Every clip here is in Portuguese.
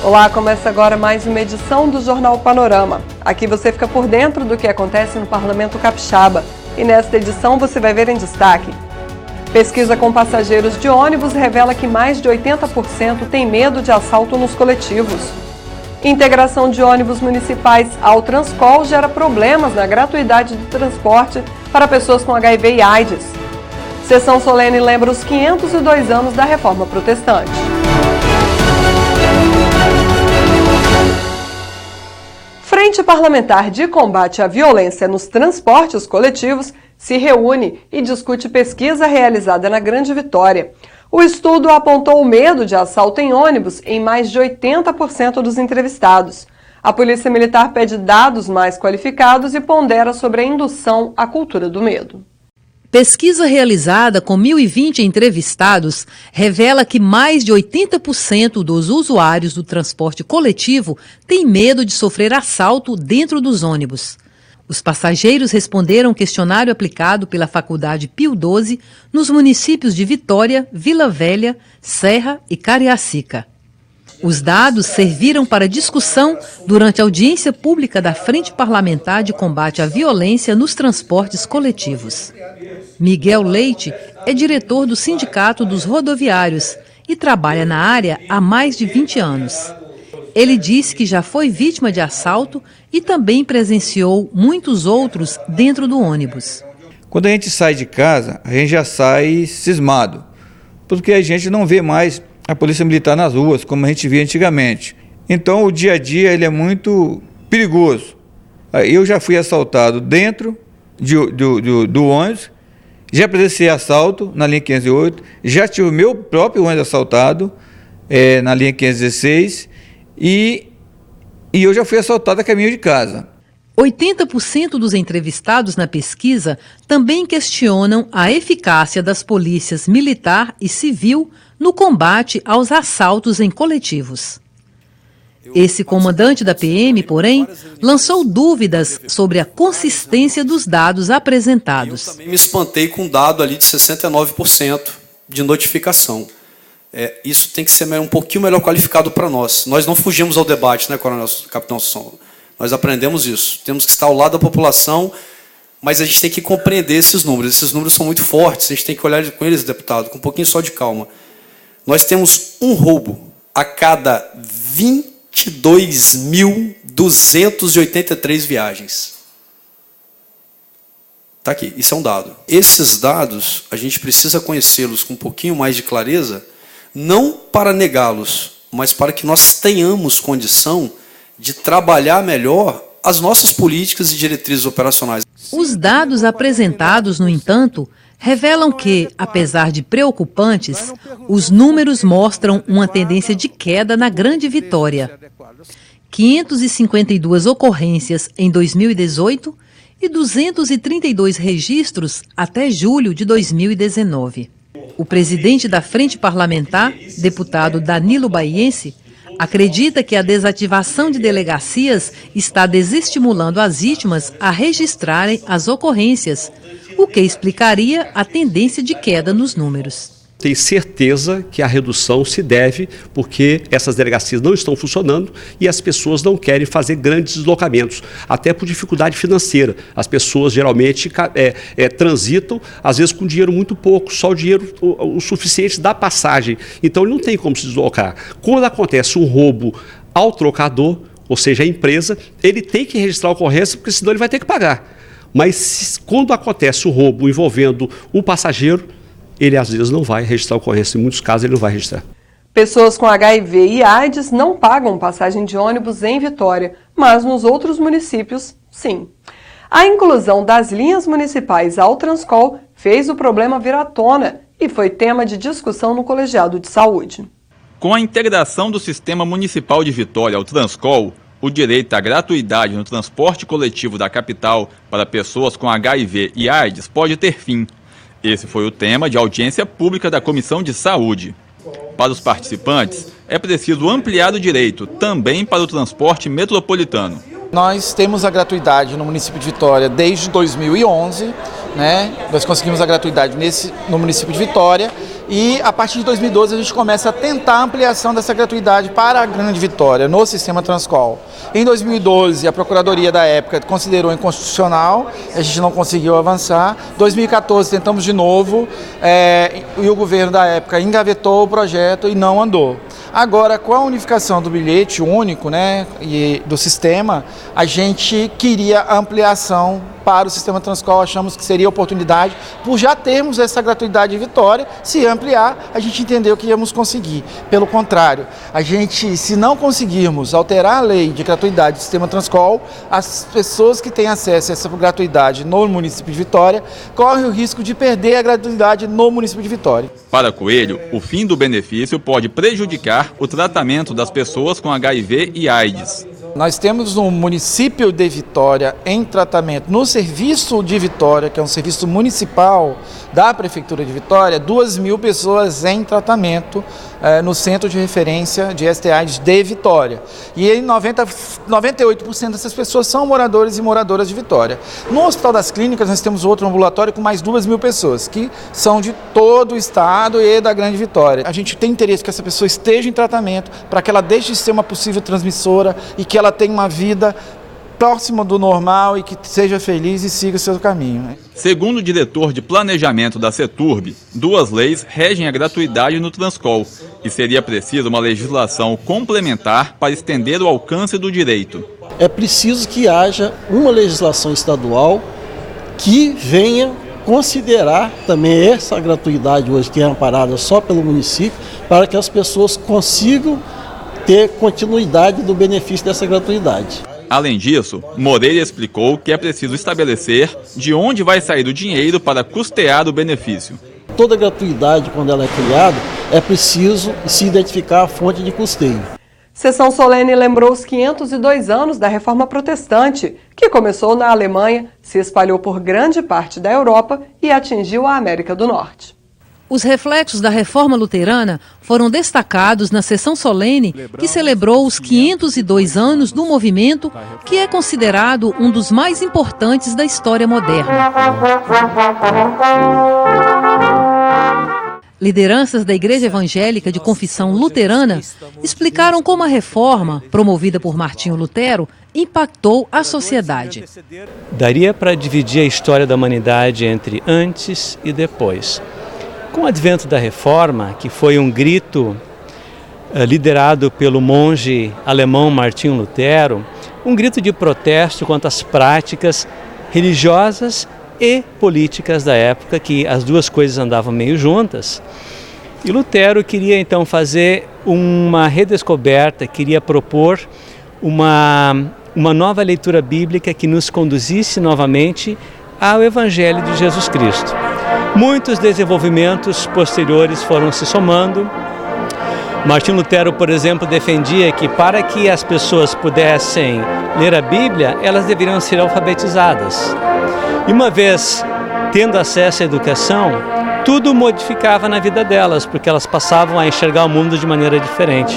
Olá, começa agora mais uma edição do Jornal Panorama. Aqui você fica por dentro do que acontece no Parlamento Capixaba. E nesta edição você vai ver em destaque: pesquisa com passageiros de ônibus revela que mais de 80% tem medo de assalto nos coletivos. Integração de ônibus municipais ao Transcol gera problemas na gratuidade do transporte para pessoas com HIV e AIDS. Sessão solene lembra os 502 anos da Reforma Protestante. Frente Parlamentar de Combate à Violência nos Transportes Coletivos se reúne e discute pesquisa realizada na Grande Vitória. O estudo apontou o medo de assalto em ônibus em mais de 80% dos entrevistados. A Polícia Militar pede dados mais qualificados e pondera sobre a indução à cultura do medo. Pesquisa realizada com 1.020 entrevistados revela que mais de 80% dos usuários do transporte coletivo têm medo de sofrer assalto dentro dos ônibus. Os passageiros responderam ao questionário aplicado pela Faculdade Pio XII nos municípios de Vitória, Vila Velha, Serra e Cariacica. Os dados serviram para discussão durante a audiência pública da Frente Parlamentar de Combate à Violência nos Transportes Coletivos. Miguel Leite é diretor do Sindicato dos Rodoviários e trabalha na área há mais de 20 anos. Ele disse que já foi vítima de assalto e também presenciou muitos outros dentro do ônibus. Quando a gente sai de casa, a gente já sai cismado, porque a gente não vê mais a polícia militar nas ruas, como a gente via antigamente. Então o dia a dia ele é muito perigoso. Eu já fui assaltado dentro do ônibus, já presenciei assalto na linha 508, já tive o meu próprio ônibus assaltado na linha 516 e eu já fui assaltado a caminho de casa. 80% dos entrevistados na pesquisa também questionam a eficácia das polícias militar e civil no combate aos assaltos em coletivos. Esse comandante da PM, porém, lançou dúvidas sobre a consistência dos dados apresentados. Eu também me espantei com um dado ali de 69% de notificação. Isso tem que ser um pouquinho melhor qualificado para nós. Nós não fugimos ao debate, né, Coronel Capitão Sombra? Nós aprendemos isso. Temos que estar ao lado da população, mas a gente tem que compreender esses números. Esses números são muito fortes, a gente tem que olhar com eles, deputado, com um pouquinho só de calma. Nós temos um roubo a cada 22.283 viagens. Está aqui, isso é um dado. Esses dados, a gente precisa conhecê-los com um pouquinho mais de clareza, não para negá-los, mas para que nós tenhamos condição de trabalhar melhor as nossas políticas e diretrizes operacionais. Os dados apresentados, no entanto, revelam que, apesar de preocupantes, os números mostram uma tendência de queda na Grande Vitória. 552 ocorrências em 2018 e 232 registros até julho de 2019. O presidente da Frente Parlamentar, deputado Danilo Baiense, acredita que a desativação de delegacias está desestimulando as vítimas a registrarem as ocorrências, o que explicaria a tendência de queda nos números. Tenho certeza que a redução se deve porque essas delegacias não estão funcionando e as pessoas não querem fazer grandes deslocamentos, até por dificuldade financeira. As pessoas geralmente transitam, às vezes com dinheiro muito pouco, só o dinheiro o suficiente da passagem. Então ele não tem como se deslocar. Quando acontece um roubo ao trocador, ou seja, a empresa, ele tem que registrar a ocorrência porque senão ele vai ter que pagar. Mas quando acontece o roubo envolvendo um passageiro, ele às vezes não vai registrar a ocorrência, em muitos casos ele não vai registrar. Pessoas com HIV e AIDS não pagam passagem de ônibus em Vitória, mas nos outros municípios, sim. A inclusão das linhas municipais ao Transcol fez o problema vir à tona e foi tema de discussão no Colegiado de Saúde. Com a integração do Sistema Municipal de Vitória ao Transcol, o direito à gratuidade no transporte coletivo da capital para pessoas com HIV e AIDS pode ter fim. Esse foi o tema de audiência pública da Comissão de Saúde. Para os participantes, é preciso ampliar o direito também para o transporte metropolitano. Nós temos a gratuidade no município de Vitória desde 2011, né? Nós conseguimos a gratuidade no município de Vitória e a partir de 2012 a gente começa a tentar a ampliação dessa gratuidade para a Grande Vitória no sistema Transcol. Em 2012 a Procuradoria da época considerou inconstitucional, a gente não conseguiu avançar. 2014 tentamos de novo e o governo da época engavetou o projeto e não andou. Agora, com a unificação do bilhete único, né, e do sistema, a gente queria a ampliação para o sistema Transcol, achamos que seria oportunidade, por já termos essa gratuidade em Vitória, se ampliar, a gente entendeu que íamos conseguir. Pelo contrário, a gente, se não conseguirmos alterar a lei de gratuidade do sistema Transcol, as pessoas que têm acesso a essa gratuidade no município de Vitória correm o risco de perder a gratuidade no município de Vitória. Para Coelho, o fim do benefício pode prejudicar o tratamento das pessoas com HIV e AIDS. Nós temos no município de Vitória em tratamento, no serviço de Vitória, que é um serviço municipal da Prefeitura de Vitória, 2.000 pessoas em tratamento no Centro de Referência de STIs de Vitória. E em 98% dessas pessoas são moradores e moradoras de Vitória. No Hospital das Clínicas nós temos outro ambulatório com mais 2.000 pessoas, que são de todo o estado e da Grande Vitória. A gente tem interesse que essa pessoa esteja em tratamento para que ela deixe de ser uma possível transmissora e que ela tenha uma vida próxima do normal e que seja feliz e siga o seu caminho, né? Segundo o diretor de planejamento da CETURB, 2 leis regem a gratuidade no Transcol e seria preciso uma legislação complementar para estender o alcance do direito. É preciso que haja uma legislação estadual que venha considerar também essa gratuidade hoje, que é amparada só pelo município, para que as pessoas consigam ter continuidade do benefício dessa gratuidade. Além disso, Moreira explicou que é preciso estabelecer de onde vai sair o dinheiro para custear o benefício. Toda gratuidade, quando ela é criada, é preciso se identificar a fonte de custeio. Sessão solene lembrou os 502 anos da Reforma Protestante, que começou na Alemanha, se espalhou por grande parte da Europa e atingiu a América do Norte. Os reflexos da Reforma Luterana foram destacados na sessão solene que celebrou os 502 anos do movimento, que é considerado um dos mais importantes da história moderna. Lideranças da Igreja Evangélica de Confissão Luterana explicaram como a reforma, promovida por Martinho Lutero, impactou a sociedade. Daria para dividir a história da humanidade entre antes e depois. Com o advento da Reforma, que foi um grito liderado pelo monge alemão Martinho Lutero, um grito de protesto contra as práticas religiosas e políticas da época, que as duas coisas andavam meio juntas. E Lutero queria então fazer uma redescoberta, queria propor uma nova leitura bíblica que nos conduzisse novamente ao Evangelho de Jesus Cristo. Muitos desenvolvimentos posteriores foram se somando. Martinho Lutero, por exemplo, defendia que para que as pessoas pudessem ler a Bíblia, elas deveriam ser alfabetizadas. E uma vez tendo acesso à educação, tudo modificava na vida delas, porque elas passavam a enxergar o mundo de maneira diferente.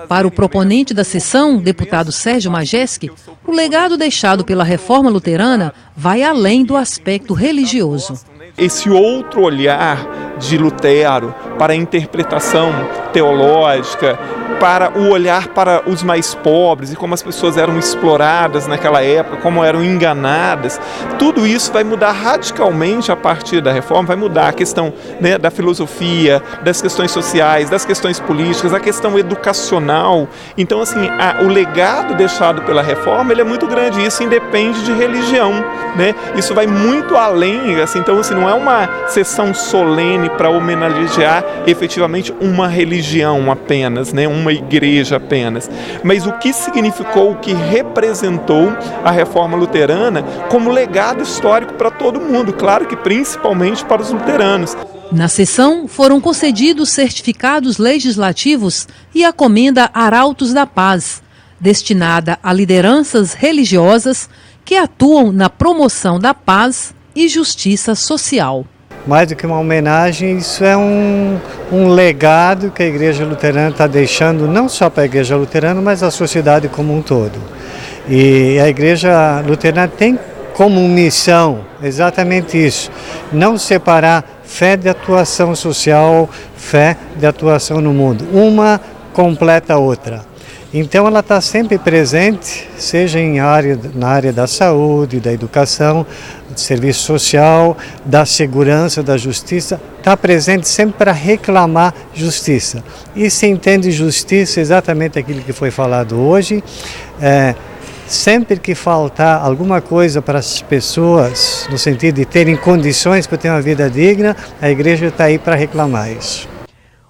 Para o proponente da sessão, deputado Sérgio Majeski, o legado deixado pela Reforma Luterana vai além do aspecto religioso. Esse outro olhar de Lutero para a interpretação teológica, para o olhar para os mais pobres e como as pessoas eram exploradas naquela época, como eram enganadas, tudo isso vai mudar radicalmente a partir da reforma, vai mudar a questão, né, da filosofia, das questões sociais, das questões políticas, a questão educacional. Então, assim, o legado deixado pela reforma, ele é muito grande, isso independe de religião, né? Isso vai muito além, assim, então, assim, não é uma sessão solene para homenagear efetivamente uma religião apenas, né? Uma igreja apenas, mas o que significou, o que representou a Reforma Luterana como legado histórico para todo mundo, claro que principalmente para os luteranos. Na sessão foram concedidos certificados legislativos e a Comenda Arautos da Paz, destinada a lideranças religiosas que atuam na promoção da paz e justiça social. Mais do que uma homenagem, isso é um legado que a Igreja Luterana está deixando, não só para a Igreja Luterana, mas a sociedade como um todo. E a Igreja Luterana tem como missão, exatamente isso, não separar fé de atuação social, fé de atuação no mundo. Uma completa a outra. Então ela está sempre presente, seja na área da saúde, da educação, do serviço social, da segurança, da justiça, está presente sempre para reclamar justiça. E se entende justiça exatamente aquilo que foi falado hoje, sempre que faltar alguma coisa para as pessoas, no sentido de terem condições para ter uma vida digna, a igreja está aí para reclamar isso.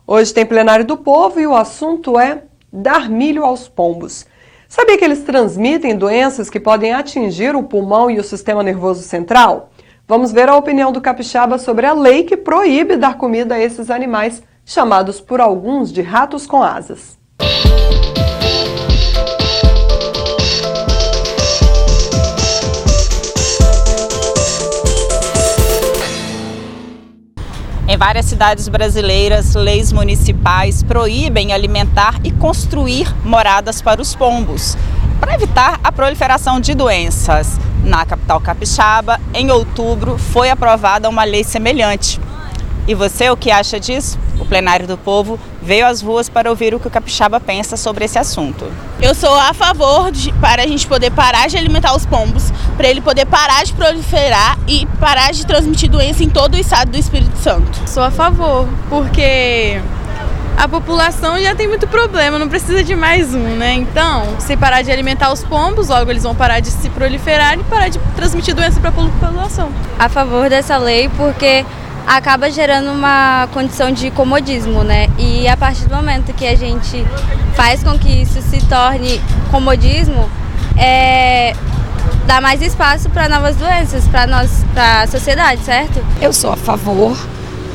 Hoje tem plenário do povo e o assunto é dar milho aos pombos. Sabia que eles transmitem doenças que podem atingir o pulmão e o sistema nervoso central? Vamos ver a opinião do capixaba sobre a lei que proíbe dar comida a esses animais, chamados por alguns de ratos com asas. Em várias cidades brasileiras, leis municipais proíbem alimentar e construir moradas para os pombos, para evitar a proliferação de doenças. Na capital capixaba, em outubro, foi aprovada uma lei semelhante. E você, o que acha disso? O Plenário do Povo veio às ruas para ouvir o que o capixaba pensa sobre esse assunto. Eu sou a favor para a gente poder parar de alimentar os pombos, para ele poder parar de proliferar e parar de transmitir doença em todo o estado do Espírito Santo. Sou a favor, porque a população já tem muito problema, não precisa de mais um, né? Então, se parar de alimentar os pombos, logo eles vão parar de se proliferar e parar de transmitir doença para a população. A favor dessa lei porque acaba gerando uma condição de comodismo, né? E a partir do momento que a gente faz com que isso se torne comodismo, dá mais espaço para novas doenças, para a sociedade, certo? Eu sou a favor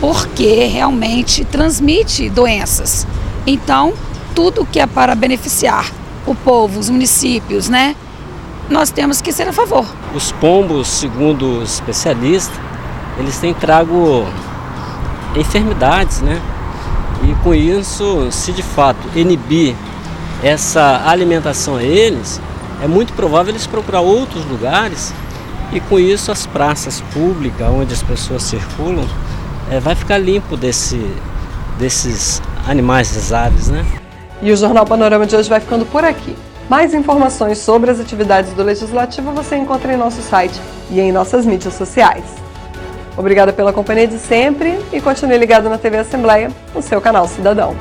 porque realmente transmite doenças. Então, tudo que é para beneficiar o povo, os municípios, né? Nós temos que ser a favor. Os pombos, segundo os especialistas, eles têm trago enfermidades, né? E com isso, se de fato inibir essa alimentação a eles, é muito provável eles procurar outros lugares e com isso as praças públicas, onde as pessoas circulam, vai ficar limpo desses animais, das aves, né? E o Jornal Panorama de hoje vai ficando por aqui. Mais informações sobre as atividades do Legislativo você encontra em nosso site e em nossas mídias sociais. Obrigada pela companhia de sempre e continue ligado na TV Assembleia, no seu canal Cidadão.